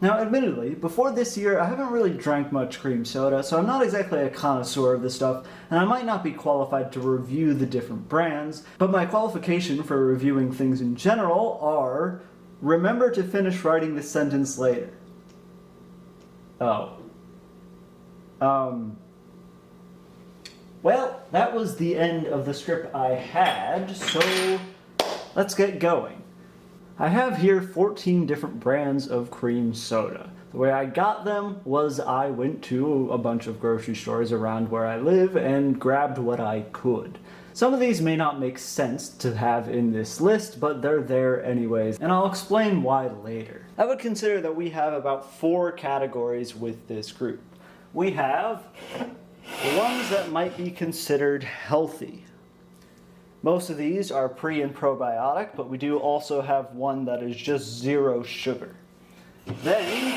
Now, admittedly, before this year, I haven't really drank much cream soda, so I'm not exactly a connoisseur of this stuff, and I might not be qualified to review the different brands, but my qualification for reviewing things in general are, remember to finish writing this sentence later. Oh. Well, that was the end of the script I had, so let's get going. I have here 14 different brands of cream soda. The way I got them was I went to a bunch of grocery stores around where I live and grabbed what I could. Some of these may not make sense to have in this list, but they're there anyways, and I'll explain why later. I would consider that we have about 4 categories with this group. We have the ones that might be considered healthy. Most of these are pre and probiotic, but we do also have one that is just 0 sugar. Then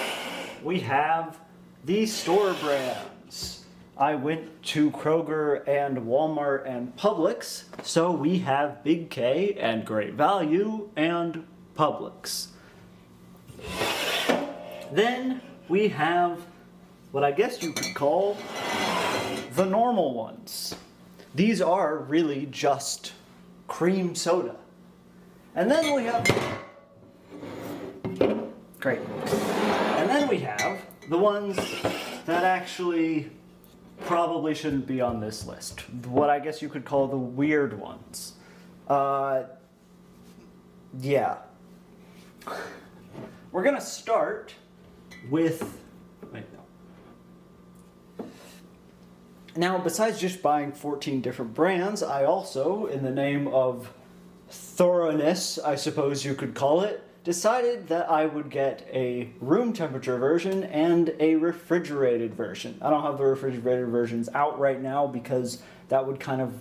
we have the store brands. I went to Kroger and Walmart and Publix, so we have Big K and Great Value and Publix. Then we have what I guess you could call the normal ones. These are really just cream soda. And then we have... Great. And then we have the ones that actually probably shouldn't be on this list. What I guess you could call the weird ones. Yeah. We're gonna start with... Wait, no. Now, besides just buying 14 different brands, I also, in the name of thoroughness, I suppose you could call it, decided that I would get a room temperature version and a refrigerated version. I don't have the refrigerated versions out right now because that would kind of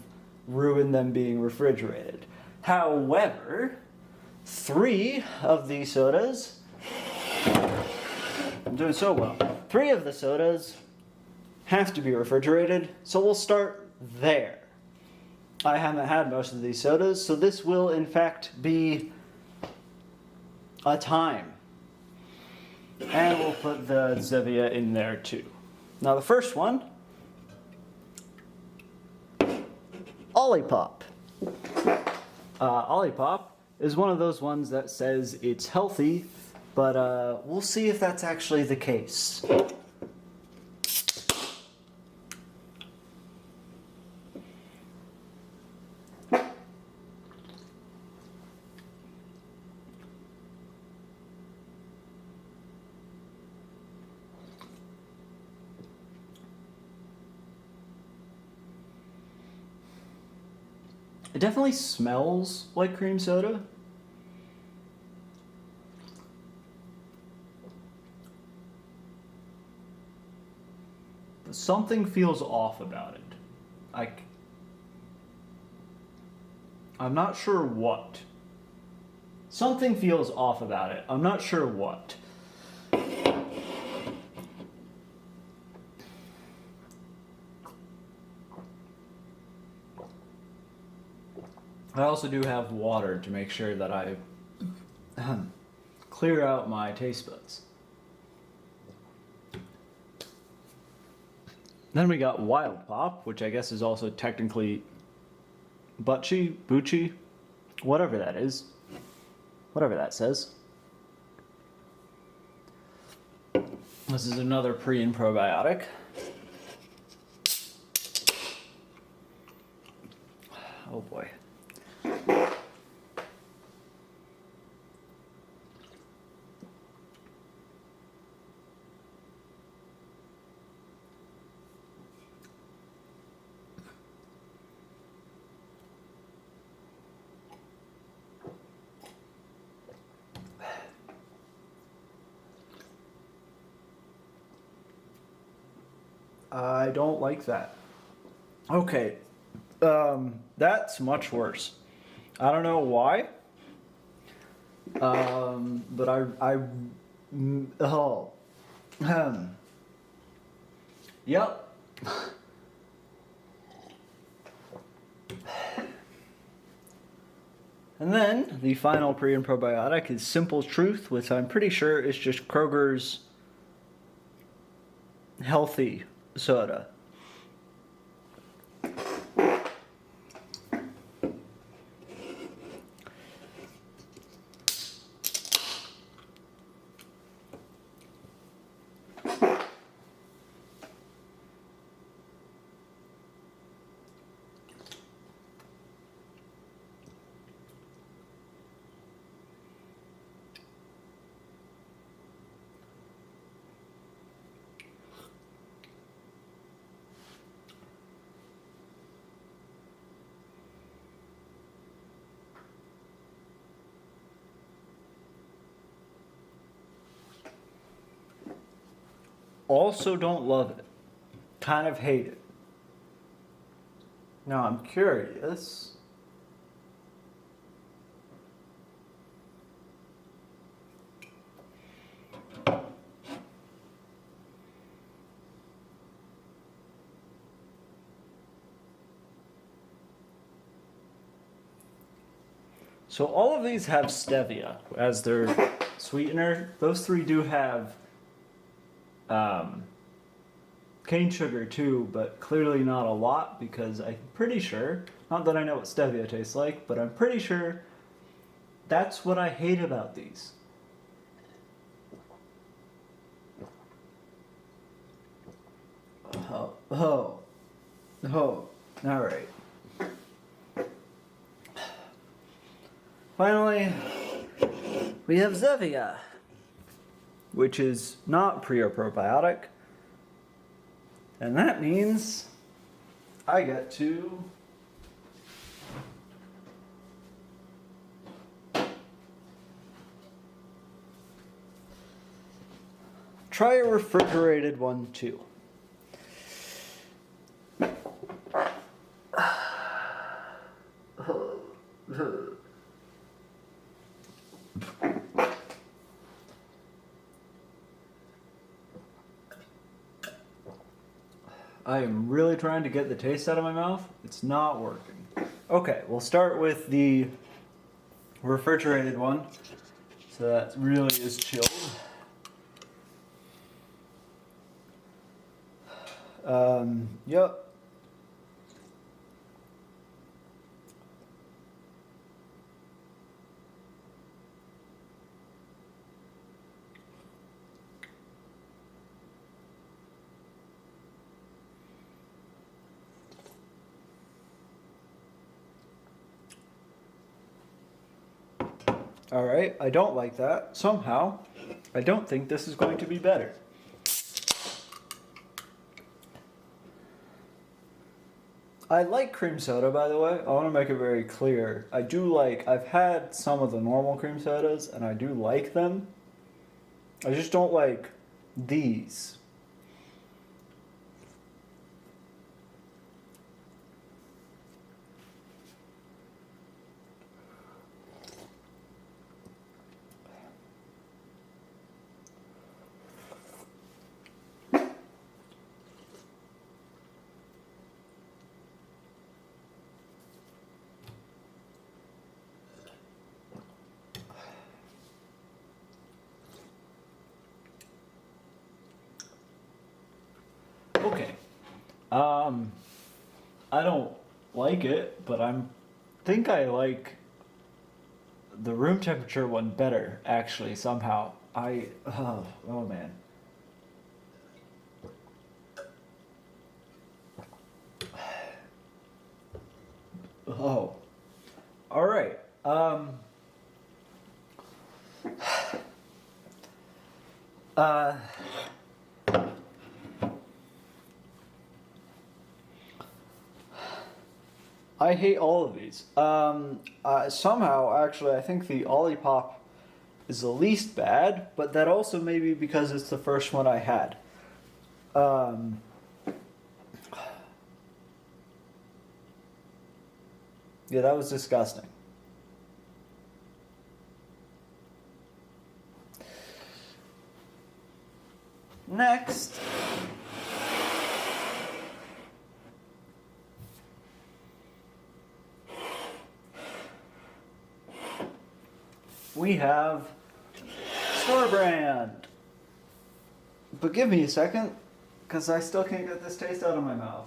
ruin them being refrigerated. However, 3 of these sodas... I'm doing so well. 3 of the sodas have to be refrigerated, so we'll start there. I haven't had most of these sodas, so this will in fact be a time. And we'll put the Zevia in there too. Now the first one, Olipop. Olipop is one of those ones that says it's healthy, but we'll see if that's actually the case. It definitely smells like cream soda. But something feels off about it. I'm not sure what. Something feels off about it. I'm not sure what. I also do have water to make sure that I clear out my taste buds. Then we got Wild Pop, which I guess is also technically Bucci, whatever that is. Whatever that says. This is another pre and probiotic. Oh boy. I don't like that. Okay, that's much worse. I don't know why, but yep. And then the final pre and probiotic is Simple Truth, which I'm pretty sure is just Kroger's healthy soda. Also don't love it. Kind of hate it. Now I'm curious. So all of these have stevia as their sweetener. Those three do have cane sugar too, but clearly not a lot because I'm pretty sure, not that I know what stevia tastes like, but I'm pretty sure that's what I hate about these. Oh, all right. Finally, we have Zevia, which is not pre or probiotic. And that means I get to try a refrigerated one too. I am really trying to get the taste out of my mouth. It's not working. Okay, we'll start with the refrigerated one. So that really is chilled. Yep. Alright, I don't like that. Somehow, I don't think this is going to be better. I like cream soda, by the way. I want to make it very clear. I've had some of the normal cream sodas, and I do like them. I just don't like these. Okay. I don't like it, but think I like the room temperature one better, actually, somehow. Oh man. Oh. All right. I hate all of these. Somehow, actually, I think the Olipop is the least bad, but that also may be because it's the first one I had. Yeah, that was disgusting. Next. we have store brand. But give me a second, because I still can't get this taste out of my mouth.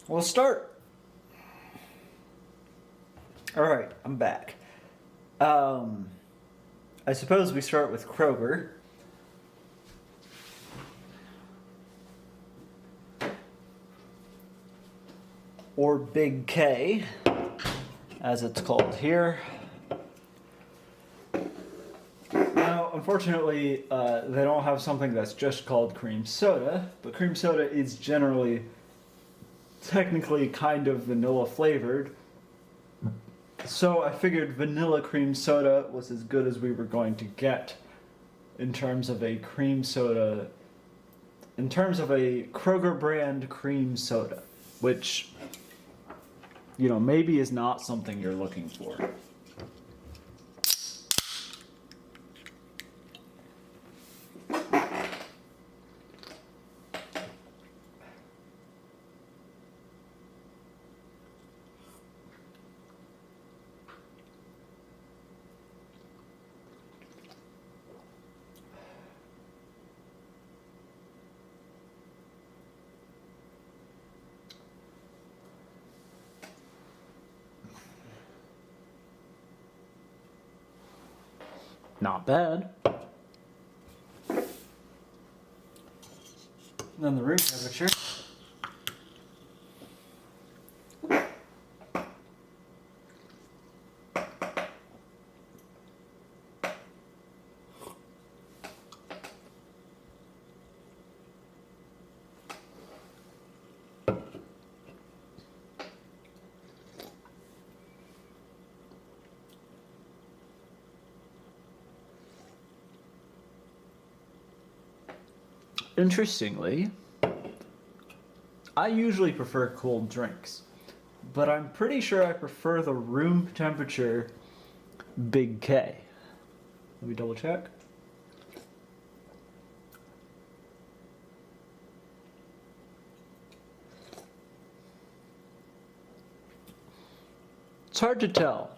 We'll start. All right, I'm back. I suppose we start with Kroger. Or Big K, as it's called here. Now, unfortunately, they don't have something that's just called cream soda, but cream soda is generally technically kind of vanilla flavored. So I figured vanilla cream soda was as good as we were going to get in terms of a cream soda, in terms of a Kroger brand cream soda, which, you know, maybe is not something you're looking for. Not bad. Then the room temperature. Interestingly, I usually prefer cold drinks, but I'm pretty sure I prefer the room temperature Big K. Let me double check. It's hard to tell.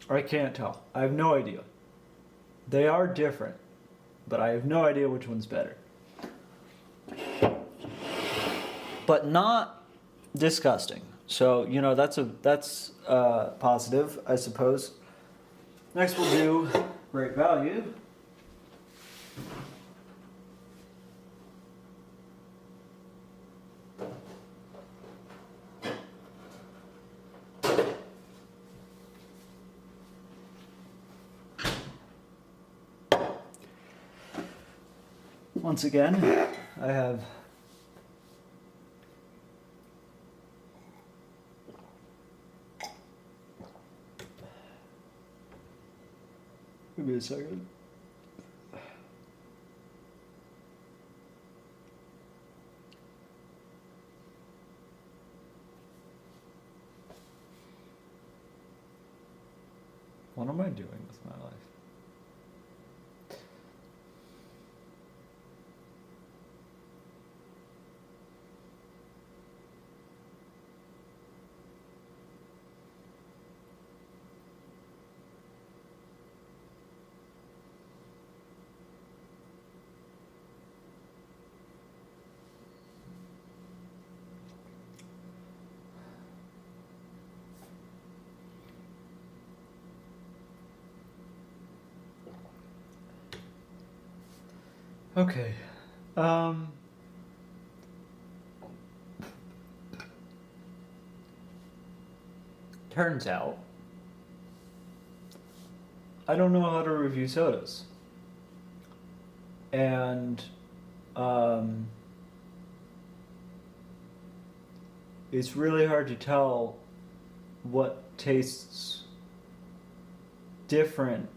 I can't tell. I have no idea. They are different, but I have no idea which one's better. But not disgusting. So, you know, that's positive, I suppose. Next we'll do Great Value. Once again, I have give me a second. What am I doing with my life? Okay. Turns out I don't know how to review sodas. And it's really hard to tell what tastes different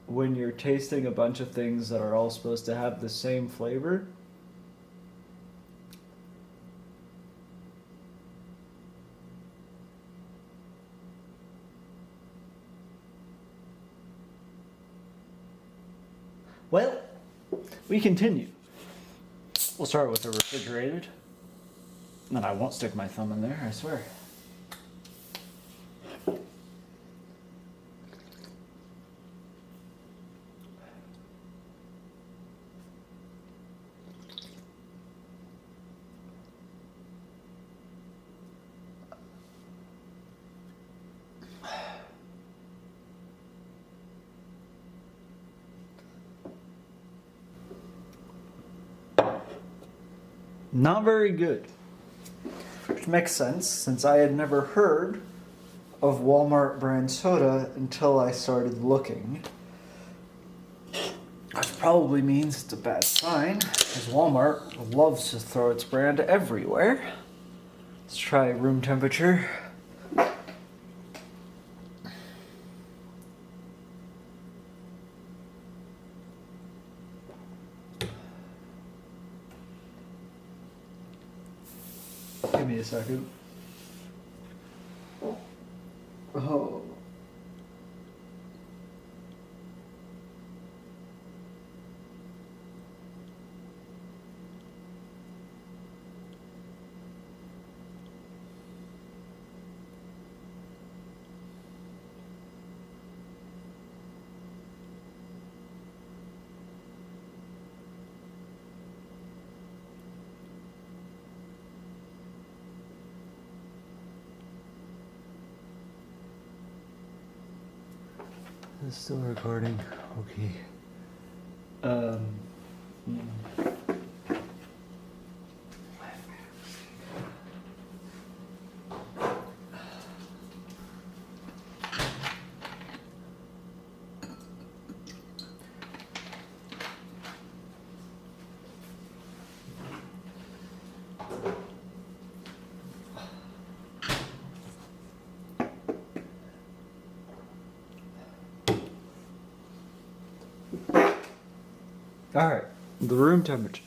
when you're tasting a bunch of things that are all supposed to have the same flavor. Well, we continue. We'll start with the refrigerated. And I won't stick my thumb in there, I swear. Not very good. Which makes sense, since I had never heard of Walmart brand soda until I started looking. Which probably means it's a bad sign, because Walmart loves to throw its brand everywhere. Let's try room temperature. Give me a second. Oh. It's still recording. Okay. All right, the room temperature.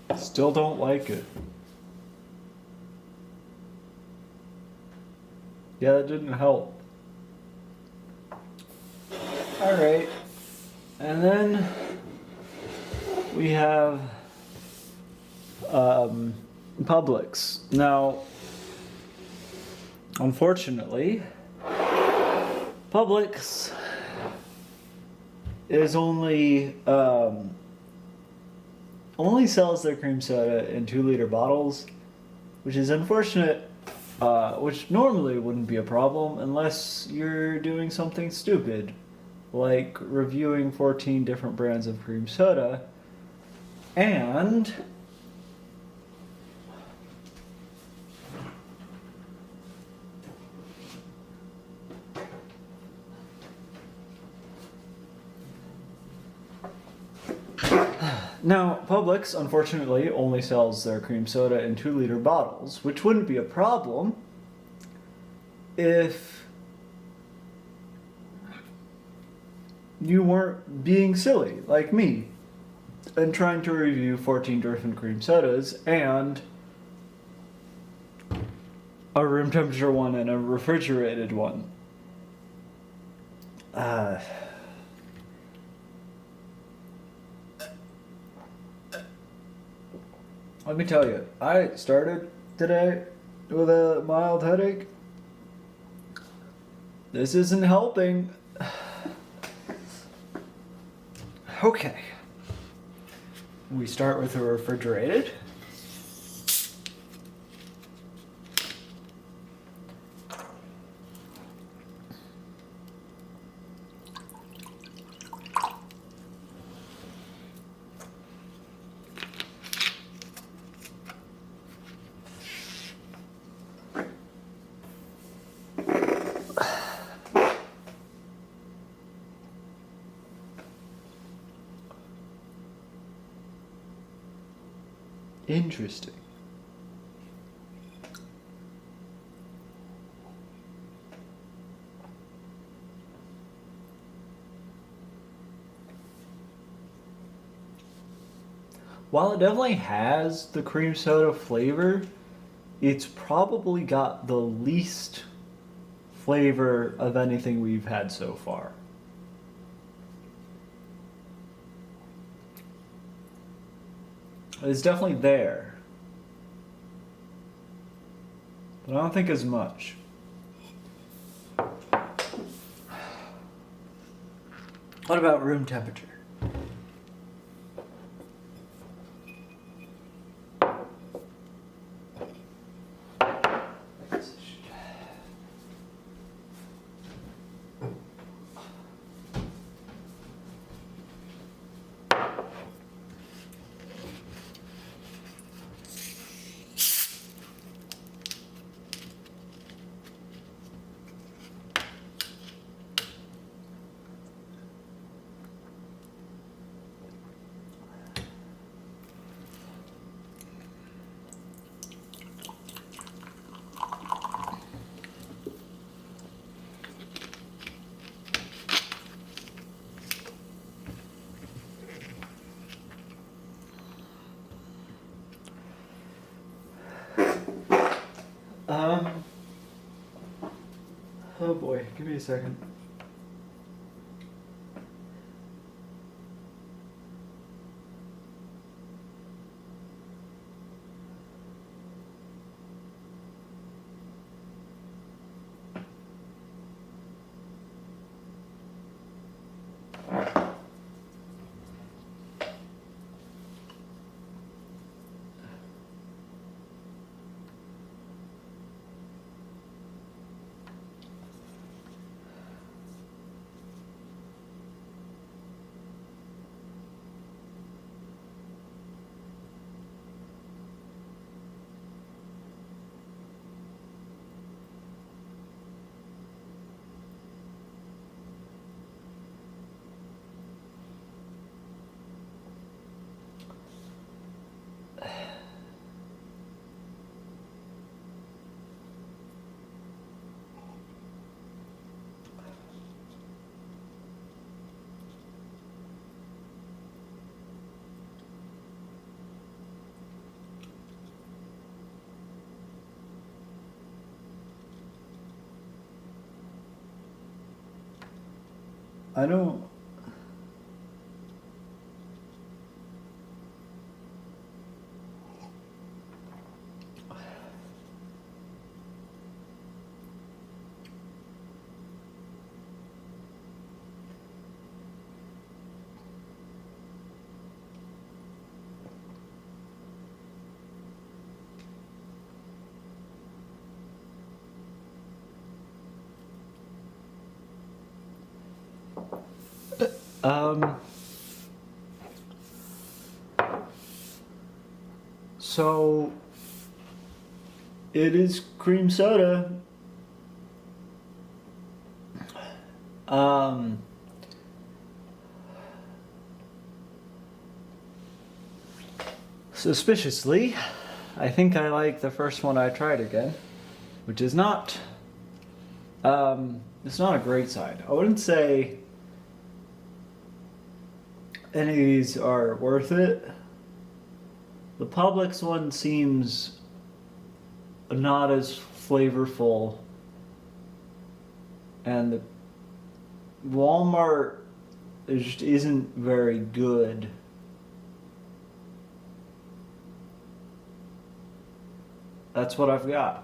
I still don't like it. Yeah, that didn't help. All right, and then we have Publix. Now, unfortunately, Publix is only sells their cream soda in 2-liter bottles, which is unfortunate. Which normally wouldn't be a problem unless you're doing something stupid, like reviewing 14 different brands of cream soda, and now, Publix, unfortunately, only sells their cream soda in 2-liter bottles, which wouldn't be a problem if you weren't being silly, like me, and trying to review 14 different cream sodas and a room temperature one and a refrigerated one. Let me tell you, I started today with a mild headache. This isn't helping. Okay. We start with the refrigerated. Interesting. While it definitely has the cream soda flavor, it's probably got the least flavor of anything we've had so far. It's definitely there, but I don't think as much. What about room temperature? Oh boy, give me a second. I don't. So it is cream soda. Suspiciously, I think I like the first one I tried again, which is not, it's not a great sign. I wouldn't say any of these are worth it. The Publix one seems not as flavorful, and the Walmart just isn't very good. That's what I've got.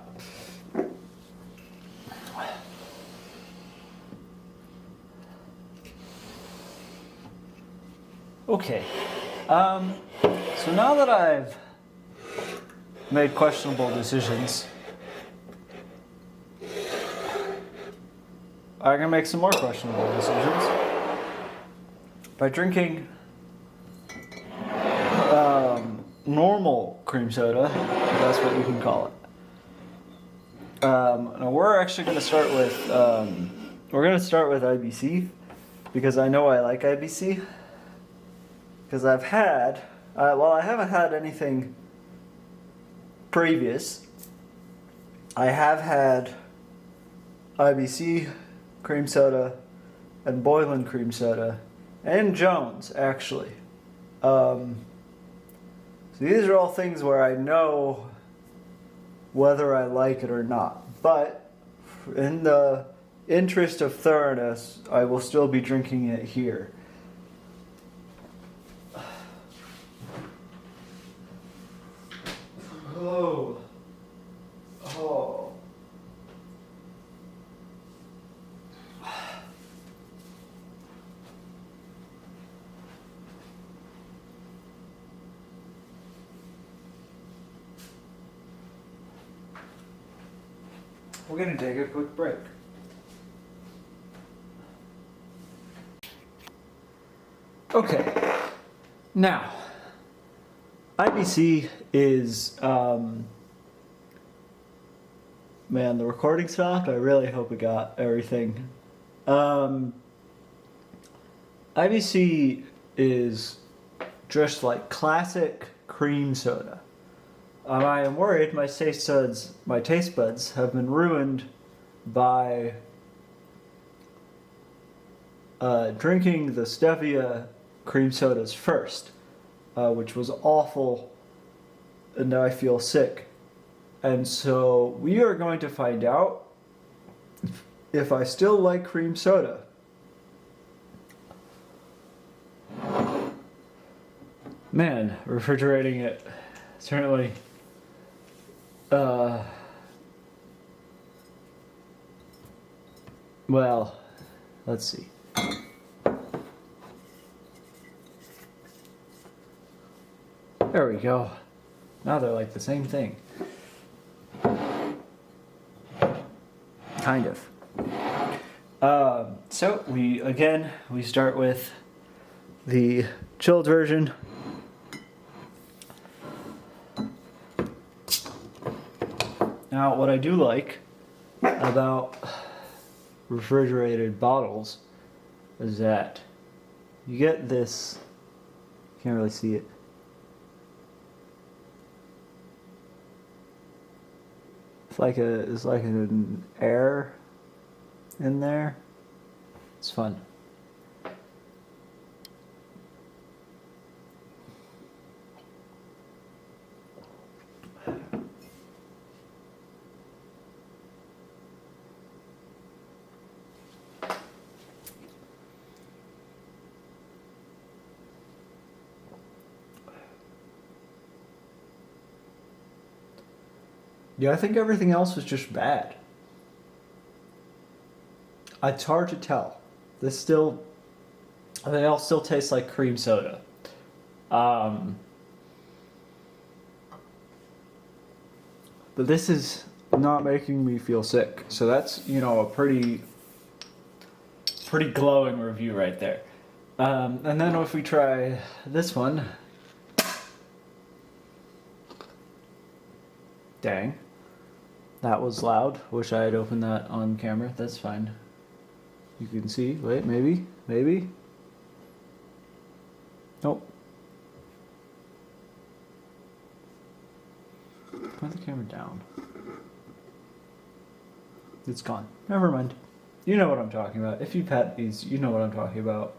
Okay. So now that I've made questionable decisions, I can make some more questionable decisions by drinking normal cream soda, if that's what you can call it. Now we're actually going to start with IBC, because I know I like IBC. Because I've had, I haven't had anything previous. I have had IBC cream soda and Boylan cream soda and Jones, actually. So these are all things where I know whether I like it or not. But in the interest of thoroughness, I will still be drinking it here. Oh. Oh. We're going to take a quick break. Okay. Now, IBC is, man, the recording stopped. I really hope it got everything. IBC is just like classic cream soda. I am worried my taste buds have been ruined by drinking the stevia cream sodas first, which was awful, and now I feel sick. And so we are going to find out if I still like cream soda. Man, refrigerating it certainly well, let's see. There we go. Now they're like the same thing. Kind of. So we start with the chilled version. Now, what I do like about refrigerated bottles is that you get this, can't really see it. It's like an air in there. It's fun. Yeah, I think everything else was just bad. It's hard to tell. They all still taste like cream soda. But this is not making me feel sick. So that's, a pretty glowing review right there. And then if we try this one, dang, that was loud. Wish I had opened that on camera. That's fine. You can see. Wait, maybe. Nope. Put the camera down. It's gone. Never mind. You know what I'm talking about. If you've had these, you know what I'm talking about.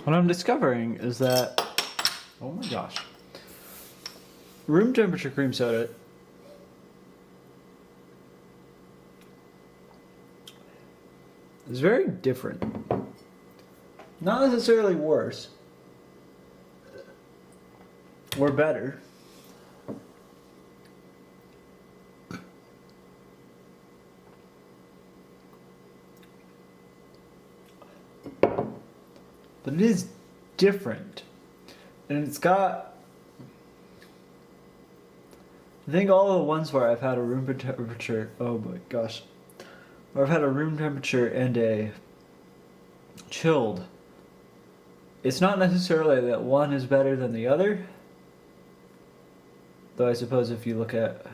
What I'm discovering is that, oh my gosh, room temperature cream soda is very different. Not necessarily worse or better. But it is different. And it's got, I think all the ones where I've had a room temperature, oh my gosh, where I've had a room temperature and a chilled, it's not necessarily that one is better than the other. Though I suppose if you look at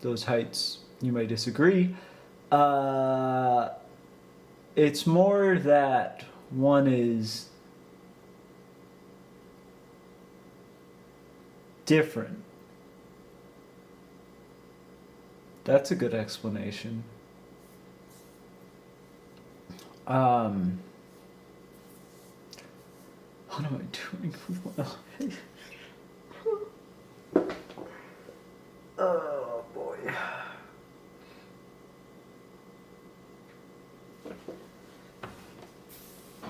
those heights, you may disagree. It's more that one is different. That's a good explanation. What am I doing with my life? Oh boy.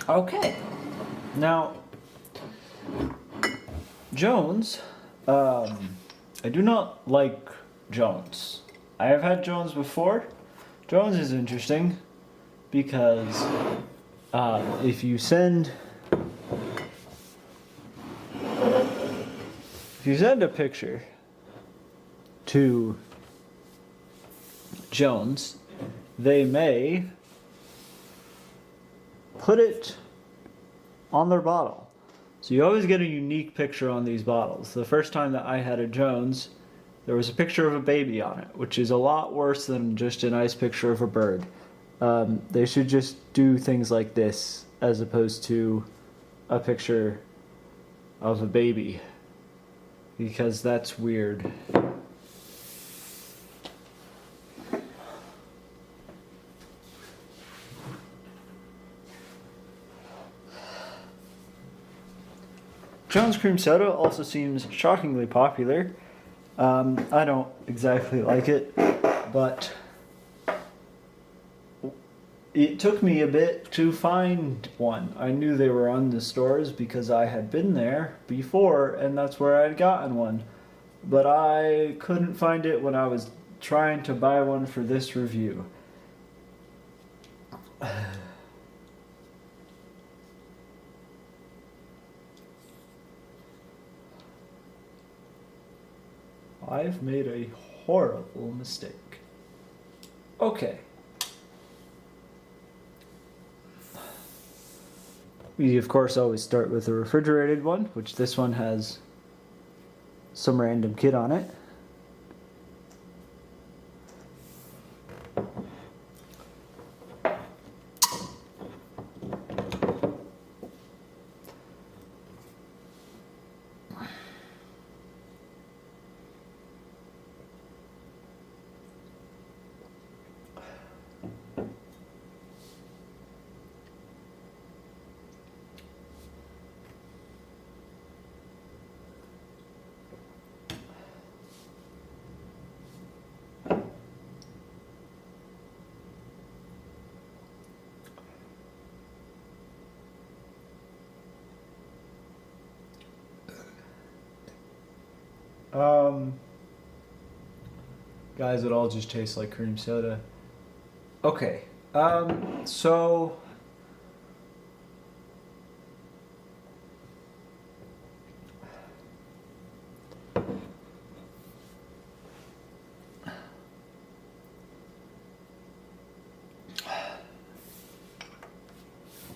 Okay. Now, Jones, I do not like Jones. I have had Jones before. Jones is interesting because if you send a picture to Jones, they may put it on their bottle. So you always get a unique picture on these bottles. The first time that I had a Jones, there was a picture of a baby on it, which is a lot worse than just a nice picture of a bird. They should just do things like this as opposed to a picture of a baby, because that's weird. Jones Cream Soda also seems shockingly popular. I don't exactly like it, but it took me a bit to find one. I knew they were on the stores because I had been there before, and that's where I had gotten one. But I couldn't find it when I was trying to buy one for this review. I've made a horrible mistake. Okay. We, of course, always start with a refrigerated one, which this one has some random kid on it. Um, guys, it all just tastes like cream soda. Okay. So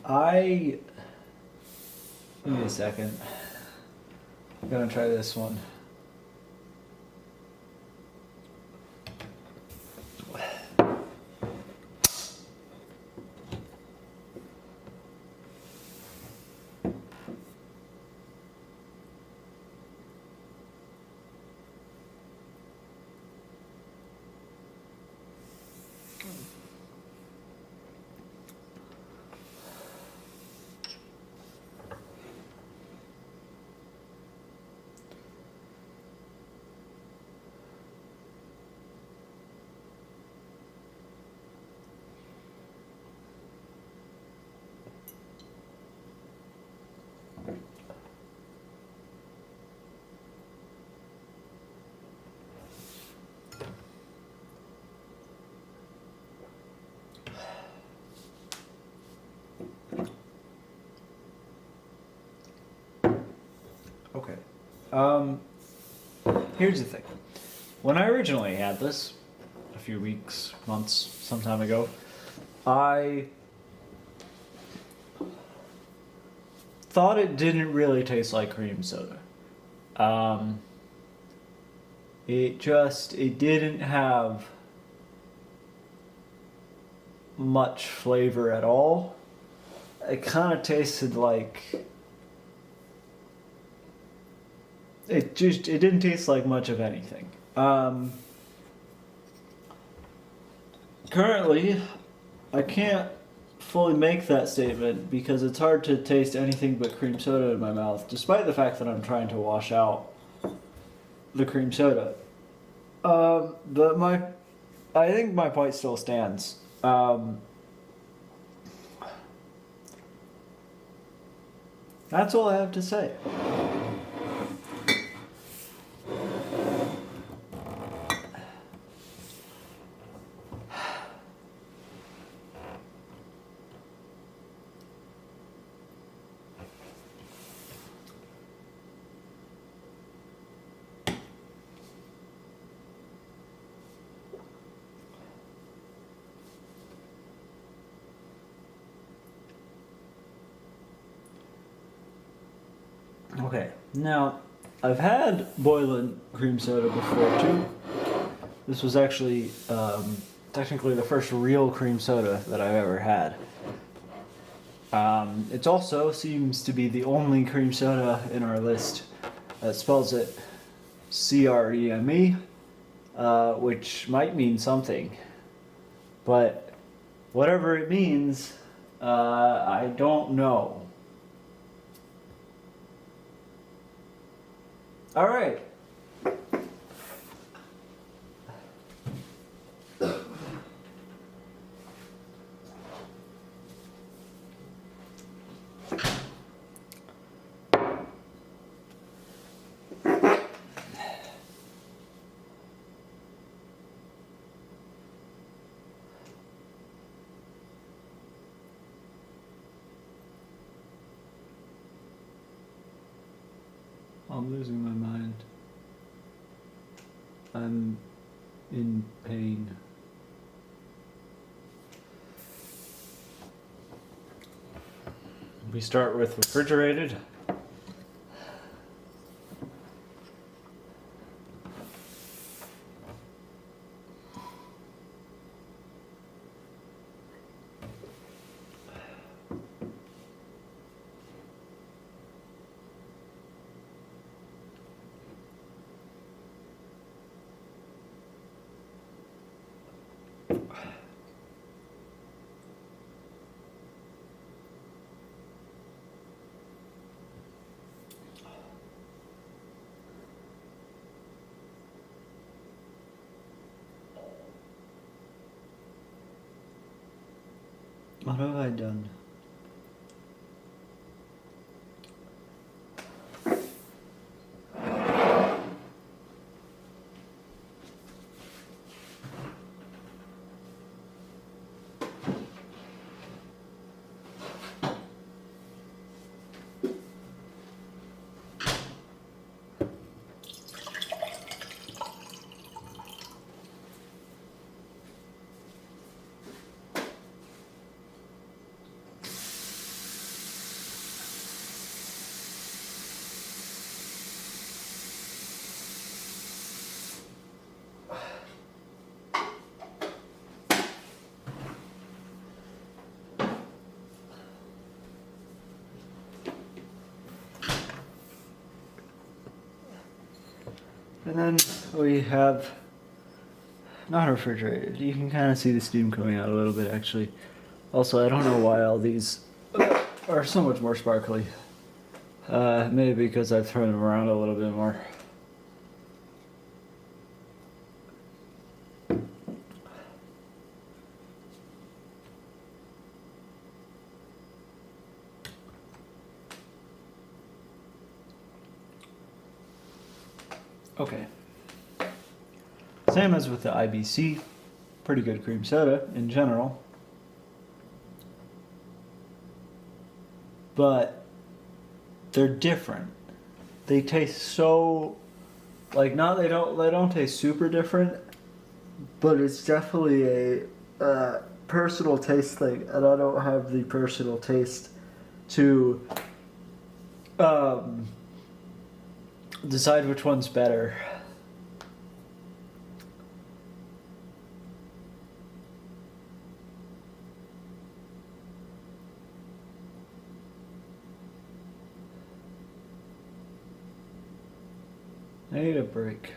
I give me a second. I'm gonna try this one. Okay. Um, Here's the thing. When I originally had this, a few weeks, months, some time ago, I thought it didn't really taste like cream soda. Um, it didn't have much flavor at all. It kind of tasted like it didn't taste like much of anything. Currently, I can't fully make that statement because it's hard to taste anything but cream soda in my mouth, despite the fact that I'm trying to wash out the cream soda. But I think my point still stands. That's all I have to say. Okay, now I've had boiling cream soda before too. This was actually technically the first real cream soda that I've ever had. It also seems to be the only cream soda in our list that spells it CREME, which might mean something. But whatever it means, I don't know. All right. I'm losing my mind. I'm in pain. We start with refrigerated. What have I done? And then we have, not refrigerated, you can kind of see the steam coming out a little bit actually. Also, I don't know why all these are so much more sparkly. Maybe because I've thrown them around a little bit more. Okay. Same as with the IBC. Pretty good cream soda in general. But they're different. They taste so they don't taste super different, but it's definitely a personal taste thing, and I don't have the personal taste to decide which one's better. I need a break.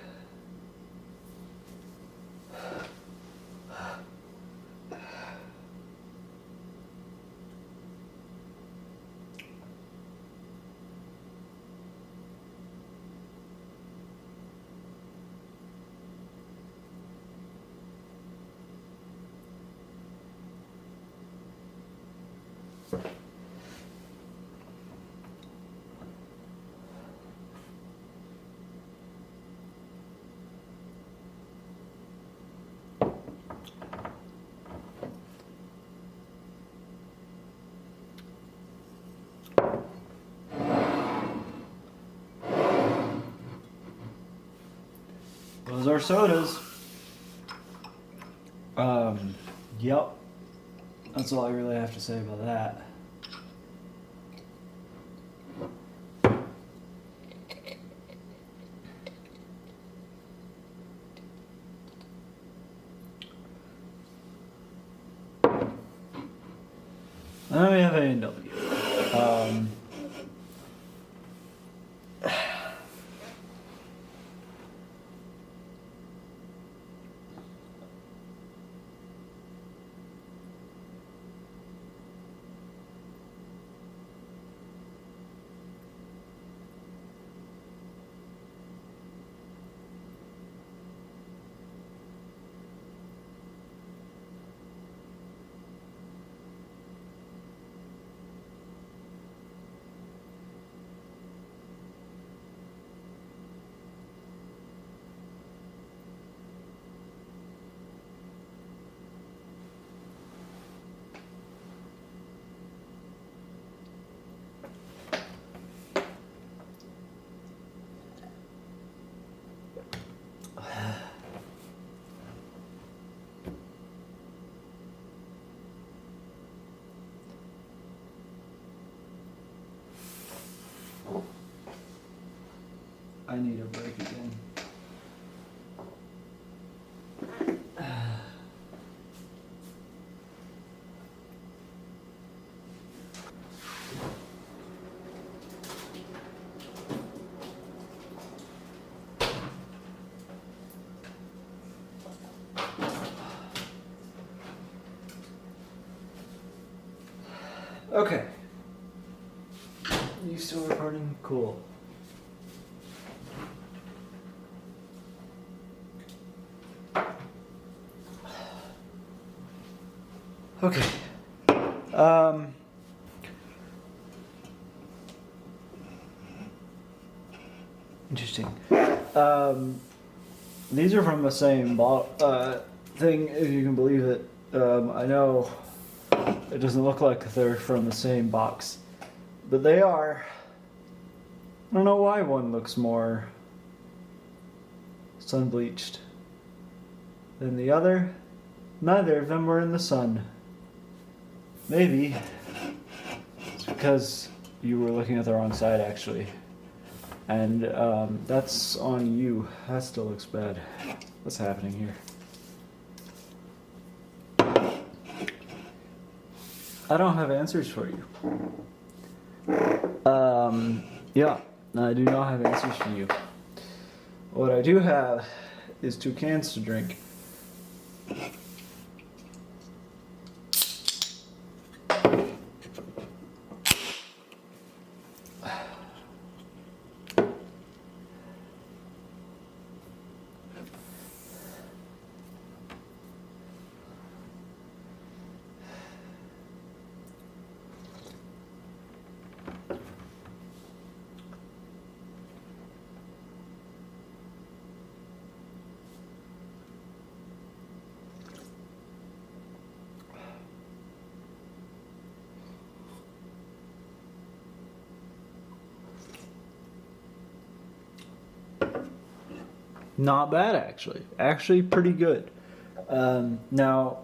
Those are sodas. Yep. That's all I really have to say about that. Then we have A&W. I need a break again. Okay. You still recording? Cool. Okay. Interesting. These are from the same thing, if you can believe it. I know it doesn't look like they're from the same box, but they are. I don't know why one looks more sun bleached than the other. Neither of them were in the sun. Maybe it's because you were looking at the wrong side, actually. And that's on you. That still looks bad. What's happening here? I don't have answers for you. Yeah, I do not have answers for you. What I do have is 2 cans to drink. Not bad, actually. Actually, pretty good. Now,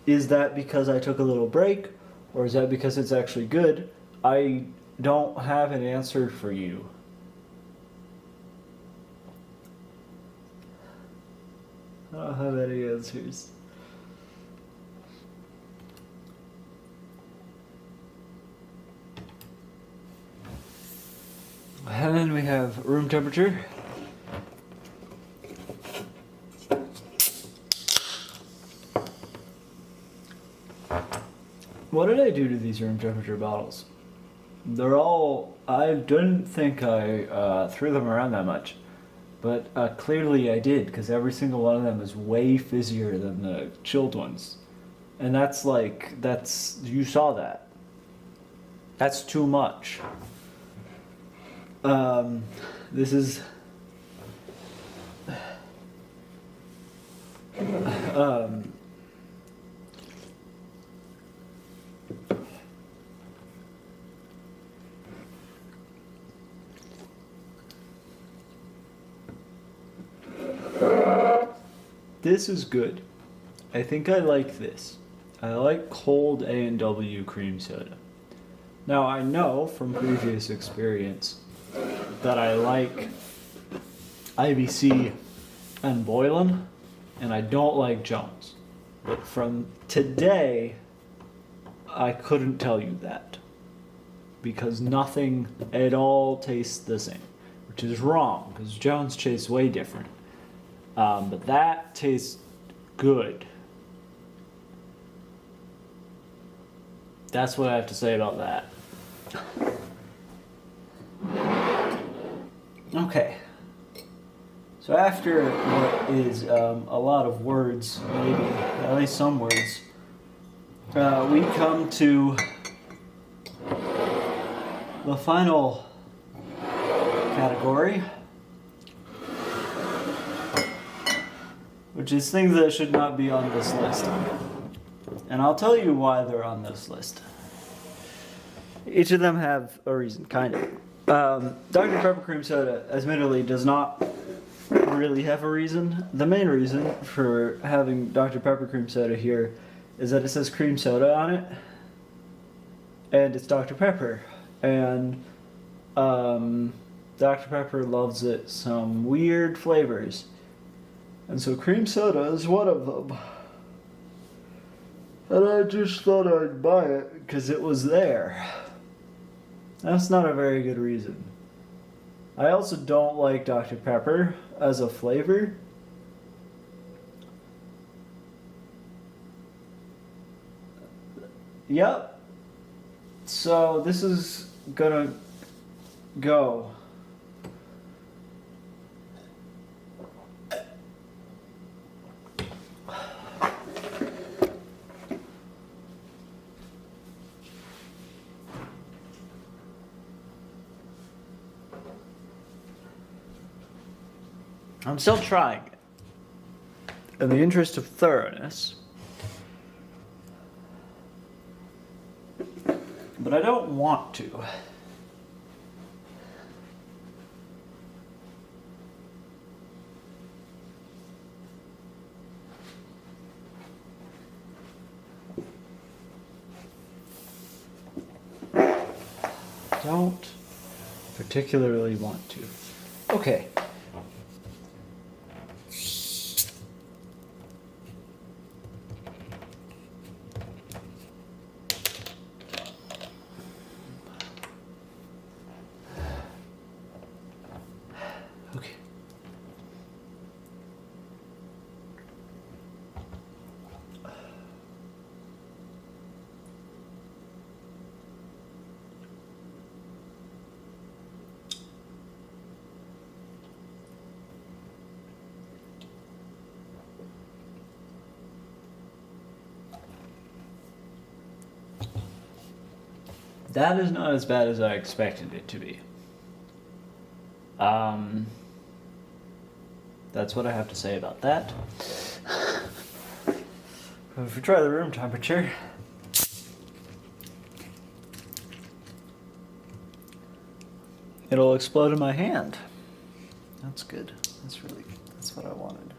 is that because I took a little break, or is that because it's actually good? I don't have an answer for you. I don't have any answers. And then we have room temperature. What did I do to these room temperature bottles? They're all... I didn't think I threw them around that much. But clearly I did, because every single one of them is way fizzier than the chilled ones. And that's like... You saw that. That's too much. This is... This is good. I think I like this. I like cold A&W cream soda. Now I know from previous experience that I like IBC and Boylan, and I don't like Jones. But from today, I couldn't tell you that. Because nothing at all tastes the same. Which is wrong, because Jones tastes way different. But that tastes good. That's what I have to say about that. Okay. So after what is a lot of words, maybe at least some words, we come to the final category, which is things that should not be on this list. And I'll tell you why they're on this list. Each of them have a reason, kind of. Dr. Pepper Cream Soda, admittedly, does not really have a reason. The main reason for having Dr. Pepper Cream Soda here is that it says cream soda on it. And it's Dr. Pepper. And Dr. Pepper loves it some weird flavors. And so cream soda is one of them. And I just thought I'd buy it because it was there. That's not a very good reason. I also don't like Dr. Pepper as a flavor. Yep. So this is gonna go. I'm still trying it. In the interest of thoroughness. But I don't want to. Don't particularly want to. Okay. Okay. That is not as bad as I expected it to be. That's what I have to say about that. If we try the room temperature, it'll explode in my hand. That's good. That's really good. That's what I wanted.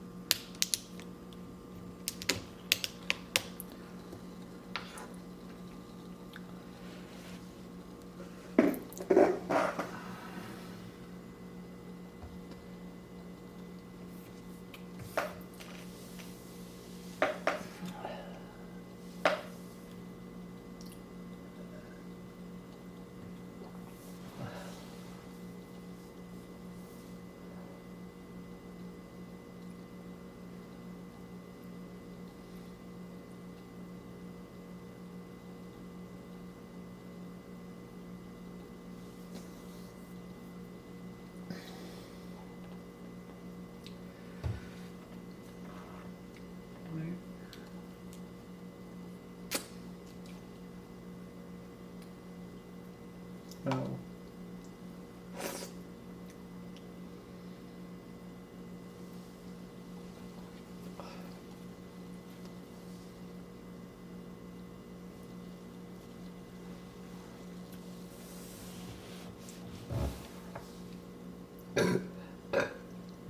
Oh.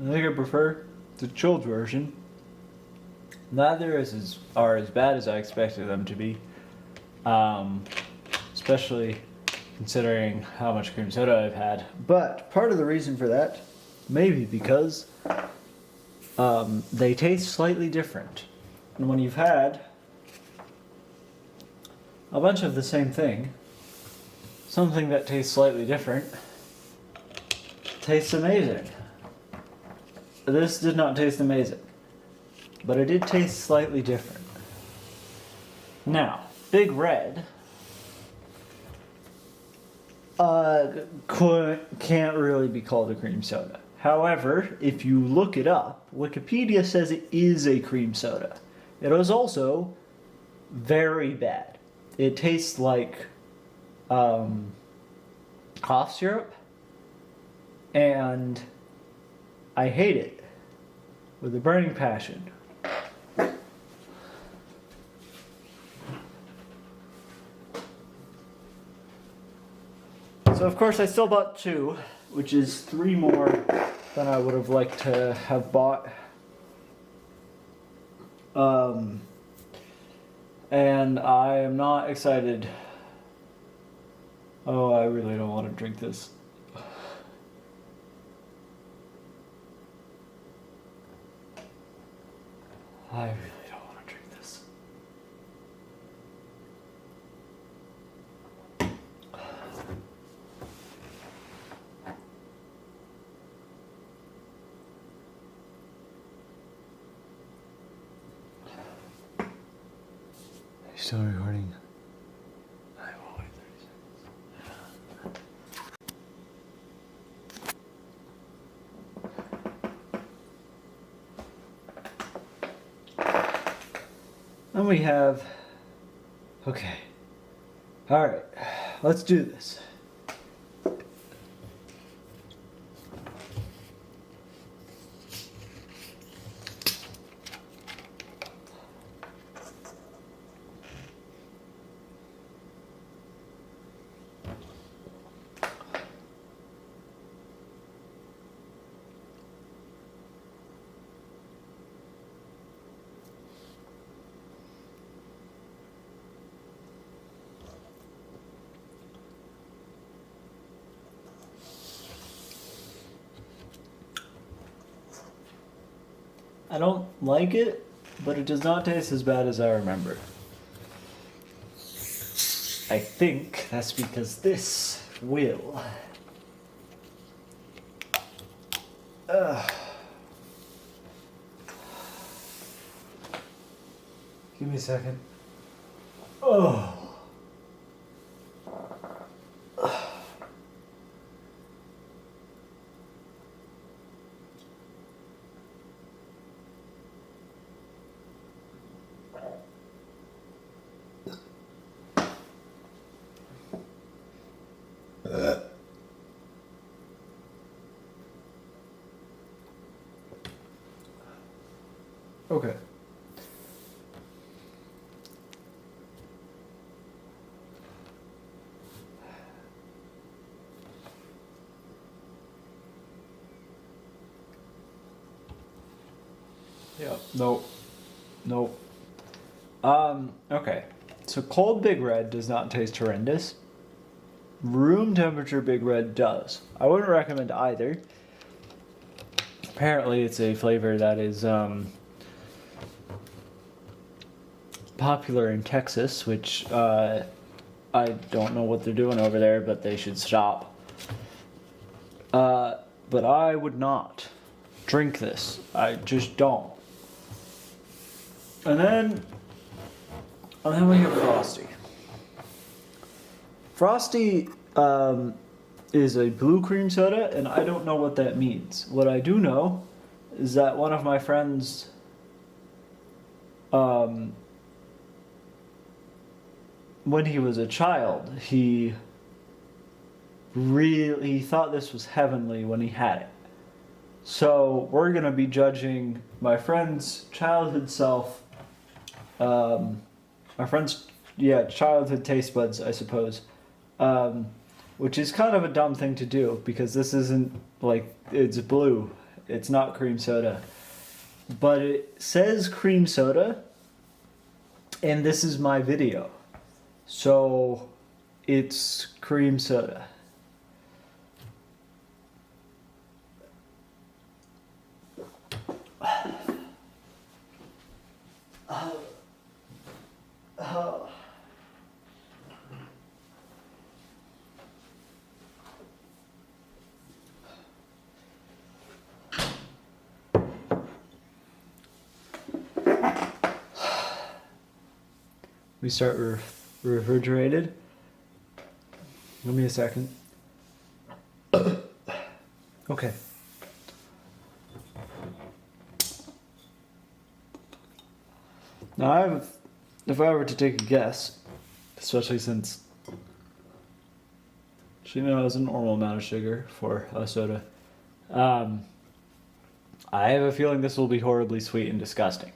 I think I prefer the chilled version. Neither are as bad as I expected them to be. Especially considering how much cream soda I've had. But part of the reason for that may be because they taste slightly different. And when you've had a bunch of the same thing, something that tastes slightly different tastes amazing. This did not taste amazing, but it did taste slightly different. Now, Big Red can't really be called a cream soda. However, if you look it up, Wikipedia says it is a cream soda. It is also very bad. It tastes like cough syrup, and I hate it with a burning passion. So of course I still bought 2, which is 3 more than I would have liked to have bought. And I am not excited. Oh, I really don't want to drink this. I really don't want to drink this. Still recording. I will wait 30 seconds. And we have. Okay. Alright. Let's do this. I don't like it, but it does not taste as bad as I remember. I think that's because this will. Give me a second. Oh. Okay. Yeah. Nope. Nope. Okay. So cold Big Red does not taste horrendous. Room temperature Big Red does. I wouldn't recommend either. Apparently, it's a flavor that is popular in Texas, which I don't know what they're doing over there, but they should stop. But I would not drink this. I just don't. And then we have Frosty. Frosty is a blue cream soda, and I don't know what that means. What I do know is that one of my friends when he was a child, he thought this was heavenly when he had it. So we're gonna be judging my friend's childhood self, my friend's childhood taste buds, I suppose, which is kind of a dumb thing to do because this isn't like it's blue, it's not cream soda, but it says cream soda, and this is my video, so it's cream soda. We start refrigerated. Give me a second. Okay. Now, if I were to take a guess, especially since she knows a normal amount of sugar for a soda, I have a feeling this will be horribly sweet and disgusting.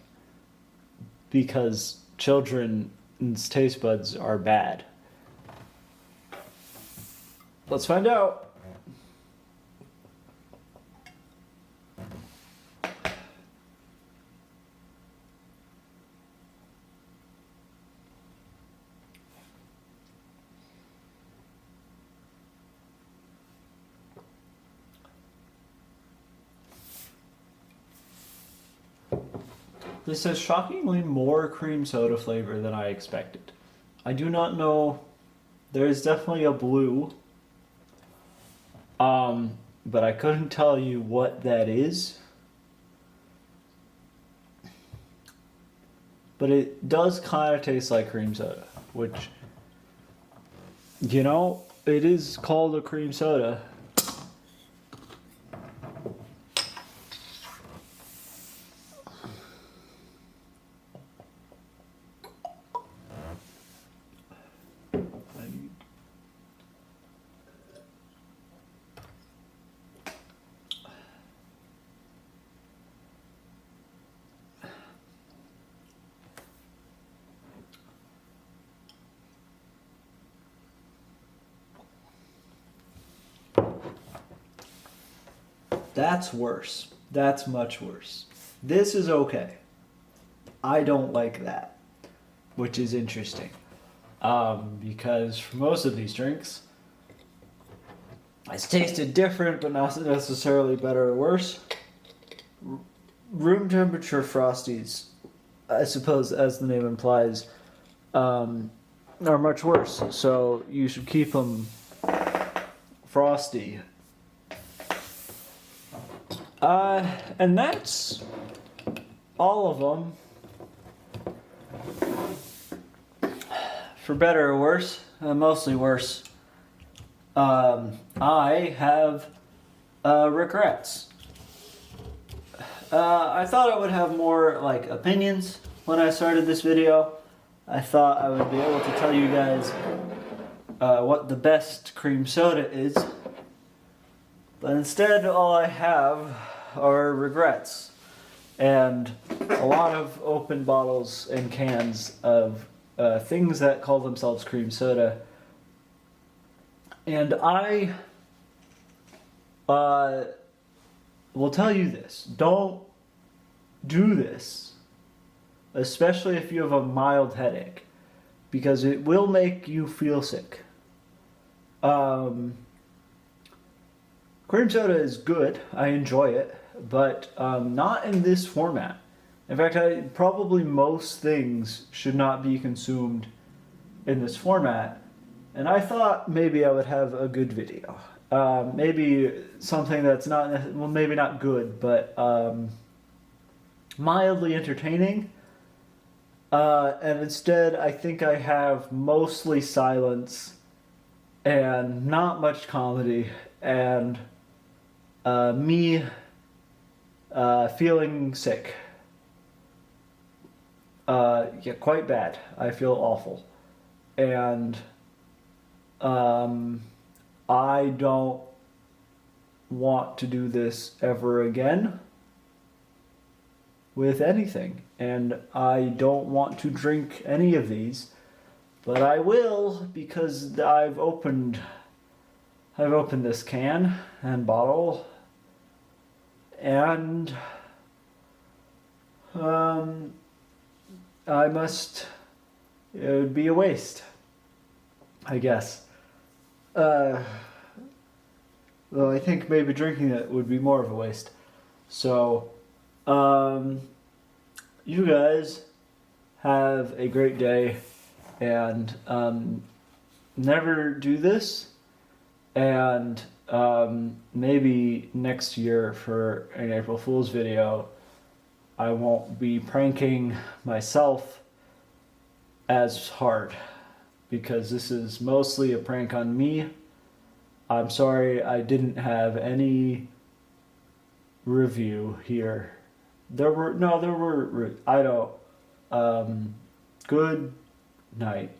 Because children's taste buds are bad. Let's find out. This has shockingly more cream soda flavor than I expected. I do not know. There is definitely a blue. But I couldn't tell you what that is. But it does kind of taste like cream soda, which, it is called a cream soda. That's worse. That's much worse. This is okay. I don't like that, which is interesting. Because for most of these drinks, it's tasted different, but not necessarily better or worse. Room temperature Frosties, I suppose, as the name implies, are much worse. So you should keep them frosty. And that's all of them. For better or worse, mostly worse. I have regrets. I thought I would have more opinions when I started this video. I thought I would be able to tell you guys what the best cream soda is. But instead, all I have are regrets. And a lot of open bottles and cans of things that call themselves cream soda. And I will tell you this. Don't do this, especially if you have a mild headache, because it will make you feel sick. Cream soda is good. I enjoy it, but not in this format. In fact, probably most things should not be consumed in this format. And I thought maybe I would have a good video. Maybe something that's not, well, maybe not good, but mildly entertaining. And instead, I think I have mostly silence and not much comedy and me feeling sick. Yeah, quite bad. I feel awful. And I don't want to do this ever again with anything. And I don't want to drink any of these, but I will because I've opened this can and bottle, and I must, it would be a waste, I guess. Well, I think maybe drinking it would be more of a waste. So, you guys have a great day, and never do this, and maybe next year for an April Fool's video, I won't be pranking myself as hard, because this is mostly a prank on me. I'm sorry I didn't have any review here. I don't. Good night.